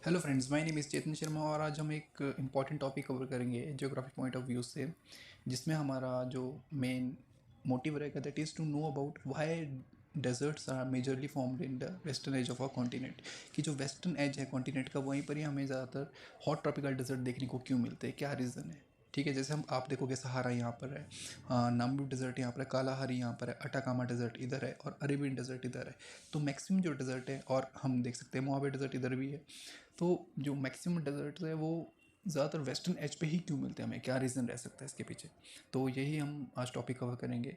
Hello friends, my name is Chetan Sharma और आज हम एक इम्पॉर्टेंट टॉपिक कवर करेंगे ज्योग्राफिक पॉइंट ऑफ व्यू से, जिसमें हमारा जो मेन मोटिव रहेगा that is to know about why deserts are majorly formed in the western edge of a continent. कि जो वेस्टर्न एज है कॉन्टिनेंट का, वहीं पर ही हमें ज़्यादातर हॉट ट्रॉपिकल डेजर्ट देखने को क्यों मिलते हैं, क्या रीज़न है। ठीक है, जैसे हम आप देखोगे सहारा यहाँ पर है, नाम्बू डेजर्ट यहाँ पर है, कालाहारी यहाँ पर है, अटाकामा डेजर्ट इधर है और अरेबियन डेजर्ट इधर है। तो मैक्सिमम जो डेजर्ट है, और हम देख सकते हैं मोहावे डेजर्ट इधर भी है। तो जो मैक्सिमम डेजर्ट्स है वो ज़्यादातर वेस्टर्न एज पे ही क्यों मिलते हैं, हमें क्या रीज़न रह सकता है इसके पीछे। तो यही हम आज टॉपिक कवर करेंगे।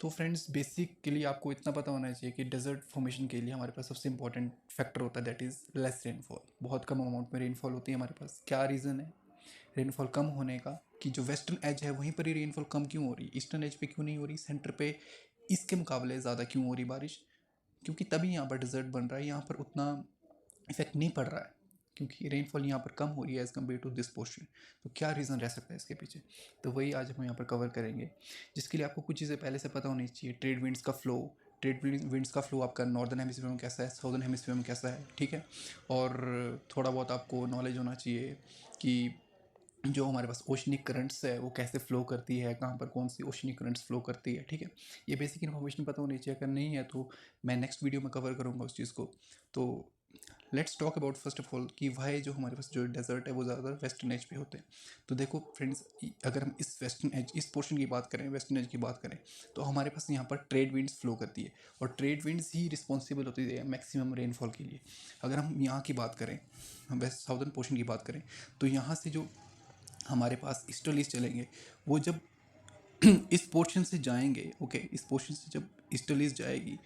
तो फ्रेंड्स, बेसिकली आपको इतना पता होना चाहिए कि डेजर्ट फॉर्मेशन के लिए हमारे पास सबसे इंपॉर्टेंट फैक्टर होता है दैट इज़ लेस रेनफॉल। बहुत कम अमाउंट में रेनफॉल होती है हमारे पास। क्या रीज़न है रेनफॉल कम होने का, कि जो वेस्टर्न एज है वहीं पर ही रेनफॉल कम क्यों हो रही, ईस्टर्न एज पे क्यों नहीं हो रही, सेंटर पे इसके मुकाबले ज़्यादा क्यों हो रही बारिश। क्योंकि तभी यहाँ पर डिज़र्ट बन रहा है, यहाँ पर उतना इफेक्ट नहीं पड़ रहा है क्योंकि रेनफॉल यहाँ पर कम हो रही है as compare to this portion. तो क्या रीज़न रह सकता है इसके पीछे, तो वही आज हम यहाँ पर कवर करेंगे। जिसके लिए आपको कुछ चीज़ें पहले से पता होनी चाहिए। ट्रेड विंड्स का फ्लो, ट्रेड विंड्स का फ्लो आपका नॉर्दर्न हेमिस्फीयर में कैसा है, साउदर्न हेमिस्फीयर में कैसा है, ठीक है। और थोड़ा बहुत आपको नॉलेज होना चाहिए कि जो हमारे पास ओशनिक करंट्स है वो कैसे फ्लो करती है, कहाँ पर कौन सी ओशनिक करंट्स फ्लो करती है, ठीक है। ये बेसिक इन्फॉर्मेशन पता होनी चाहिए। अगर नहीं है तो मैं नेक्स्ट वीडियो में कवर करूँगा उस चीज़ को। तो let's talk about first of all कि वाई जो हमारे पास जो डेजर्ट है वो ज़्यादातर वेस्टर्न एज पे होते हैं। तो देखो फ्रेंड्स, अगर हम इस वेस्टर्न एज, इस पोर्शन की बात करें, वेस्टर्न एज की बात करें, तो हमारे पास यहाँ पर ट्रेड विंड्स फ्लो करती है और ट्रेड विंड्स ही रिस्पॉन्सिबल होती है मैक्सिमम रेनफॉल के लिए। अगर हम यहाँ की बात करें, वेस्ट साउदर्न पोर्शन की बात करें, तो यहाँ से जो हमारे पास ईस्टर्लीज चलेंगे, वो जब इस पोर्शन से जाएंगे, ओके, इस पोर्शन से जब ईस्टर्लीज जाएगी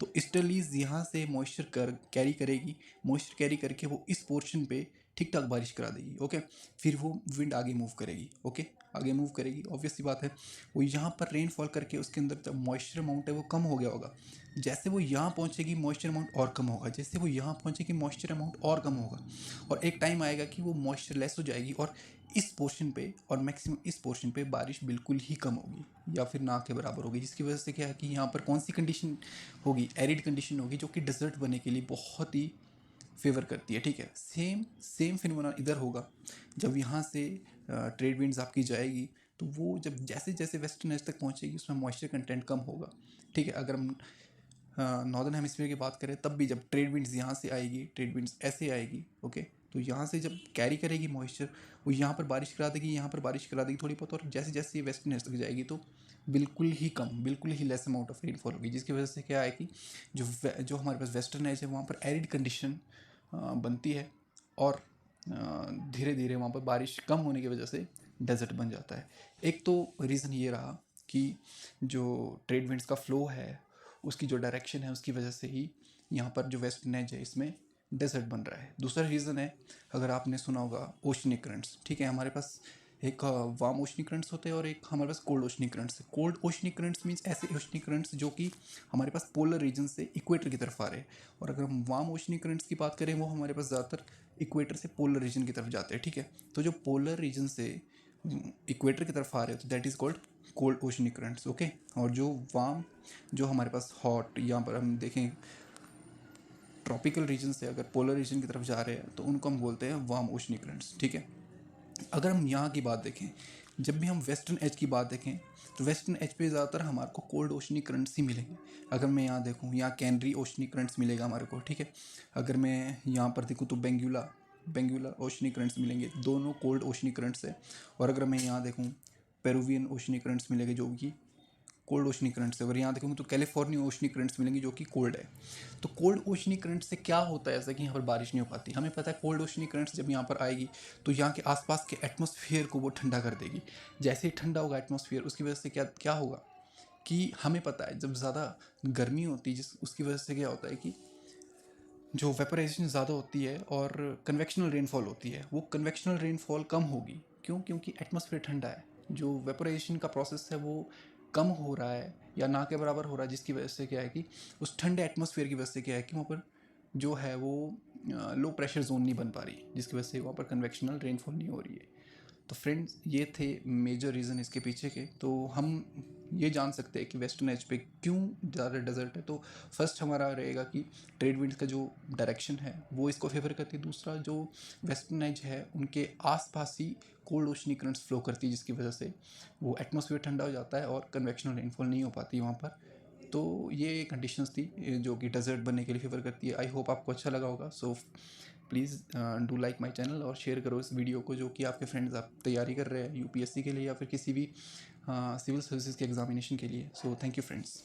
तो ईस्टर्लीज यहाँ से मॉइस्चर कैरी करेगी। मॉइस्चर कैरी करके वो इस पोर्शन पे ठीक ठाक बारिश करा देगी, ओके। फिर वो विंड आगे मूव करेगी, ओके, आगे मूव करेगी, ऑब्वियस सी बात है। वो यहाँ पर रेनफॉल करके उसके अंदर जब मॉइस्चर अमाउंट है वो कम हो गया होगा। जैसे वो यहाँ पहुँचेगी मॉइस्चर अमाउंट और कम होगा, जैसे वो यहाँ पहुँचेगी मॉइस्चर अमाउंट और कम होगा, और एक टाइम आएगा कि वो मॉइस्चर लेस हो जाएगी और इस पोर्शन पे और मैक्सिमम इस पोर्शन पे बारिश बिल्कुल ही कम होगी या फिर ना के बराबर होगी। जिसकी वजह से क्या है कि यहाँ पर कौन सी कंडीशन होगी, एरिड कंडीशन होगी, जो कि डेजर्ट बनने के लिए बहुत ही फेवर करती है, ठीक है। सेम सेम फिनोमेना इधर होगा। जब यहाँ से ट्रेड विंड्स आपकी जाएगी तो वो जब जैसे जैसे वेस्टर्न एज तक पहुँचेगी उसमें मॉइस्चर कंटेंट कम होगा, ठीक है। अगर हम नॉर्दर्न हेमिस्फीयर की बात करें तब भी जब ट्रेड विंड्स यहाँ से आएगी, ट्रेड विंड्स ऐसे आएगी, ओके, तो यहाँ से जब कैरी करेगी मॉइस्चर, वो यहाँ पर बारिश करा देगी, यहाँ पर बारिश करा देगी थोड़ी बहुत, और जैसे जैसे ये वेस्टर्न एज तक जाएगी तो बिल्कुल ही कम, बिल्कुल ही लेस अमाउंट ऑफ रेनफॉल होगी। जिसकी वजह से क्या है कि जो हमारे पास वेस्टर्न एज है वहाँ पर एरिड कंडीशन बनती है और धीरे धीरे वहाँ पर बारिश कम होने की वजह से डेजर्ट बन जाता है। एक तो रीज़न ये रहा कि जो ट्रेड विंड्स का फ्लो है उसकी जो डायरेक्शन है उसकी वजह से ही यहाँ पर जो वेस्टर्न एज है इसमें डेजर्ट बन रहा है। दूसरा रीज़न है, अगर आपने सुना होगा ओशनिक करंट्स, ठीक है। हमारे पास एक वार्म ओशनिक करंट्स होते हैं और एक हमारे पास कोल्ड ओशनिक करंट्स है। कोल्ड ओशनिक करंट्स मीन्स ऐसे ओशनिक करंट्स जो कि हमारे पास पोलर रीजन से इक्वेटर की तरफ आ रहे हैं, और अगर हम वार्म ओशनिक करंट्स की बात करें वो हमारे पास ज़्यादातर इक्वेटर से पोलर रीजन की तरफ जाते हैं, ठीक है। तो जो पोलर रीजन से इक्वेटर की तरफ आ रहे हो तो that is called cold oceanic currents, okay. और जो वार्म, जो हमारे पास हॉट, यहाँ पर हम देखें ट्रॉपिकल रीजन से अगर पोलर रीजन की तरफ जा रहे हैं तो उनको हम बोलते हैं वार्म ओशनिक करंट्स, ठीक है। अगर हम यहाँ की बात देखें, जब भी हम वेस्टर्न एज की बात देखें तो वेस्टर्न एज पे ज़्यादातर हमारे को कोल्ड ओशनिक करंट्स ही मिलेंगे। अगर मैं यहाँ देखूँ, यहाँ कैनरी ओशनिक करंट्स मिलेगा हमारे को, ठीक है। अगर मैं यहाँ पर देखूँ तो बेंगुला बेंगुला ओशनिक करंट्स मिलेंगे, दोनों कोल्ड ओशनिक करंट्स है। और अगर मैं यहाँ देखूँ पेरुवियन ओशनिक करंट्स मिलेंगे जो कि कोल्ड ओशनिक करंट्स है। अगर यहाँ देखोगे तो कैलिफोर्निया ओशनिक करंट्स मिलेंगे जो कि कोल्ड है। तो कोल्ड ओशनिक करंट से क्या होता है ऐसा कि यहाँ पर बारिश नहीं हो पाती। हमें पता है कोल्ड ओशनिक करंट्स जब यहाँ पर आएगी तो यहाँ के आसपास के एटमॉस्फेयर को वो ठंडा कर देगी। जैसे ही ठंडा होगा एटमॉस्फेयर, उसकी वजह से क्या क्या होगा कि हमें पता है जब ज़्यादा गर्मी होती है जिस उसकी वजह से क्या होता है कि जो वेपराइजेशन ज़्यादा होती है और कन्वेक्शनल रेनफॉल होती है, वो कन्वेक्शनल रेनफॉल कम होगी। क्यों? क्योंकि एटमॉस्फेयर ठंडा है, जो वेपराइजेशन का प्रोसेस है वो कम हो रहा है या ना के बराबर हो रहा है। जिसकी वजह से क्या है कि उस ठंडे एटमॉस्फेयर की वजह से क्या है कि वहाँ पर जो है वो लो प्रेशर जोन नहीं बन पा रही, जिसकी वजह से वहाँ पर कन्वेक्शनल रेनफॉल नहीं हो रही है। तो फ्रेंड्स, ये थे मेजर रीज़न इसके पीछे के। तो हम ये जान सकते हैं कि वेस्टर्न एज पे क्यों ज़्यादा डेजर्ट है। तो फर्स्ट हमारा रहेगा कि ट्रेड विंड्स का जो डायरेक्शन है वो इसको फेवर करती है। दूसरा, जो वेस्टर्न एज है उनके आसपास ही कोल्ड ओशनी करंट्स फ्लो करती है, जिसकी वजह से वो एटमॉस्फेयर ठंडा हो जाता है और कन्वेक्शनल रेनफॉल नहीं हो पाती वहाँ पर। तो ये कंडीशंस थी जो कि डेजर्ट बनने के लिए फेवर करती है। आई होप आपको अच्छा लगा होगा। So please do like my channel और शेयर करो इस वीडियो को, जो कि आपके फ्रेंड्स आप तैयारी कर रहे हैं यूपीएससी के लिए या फिर किसी भी सिविल सर्विसेज के एग्जामिनेशन के लिए। So thank you friends.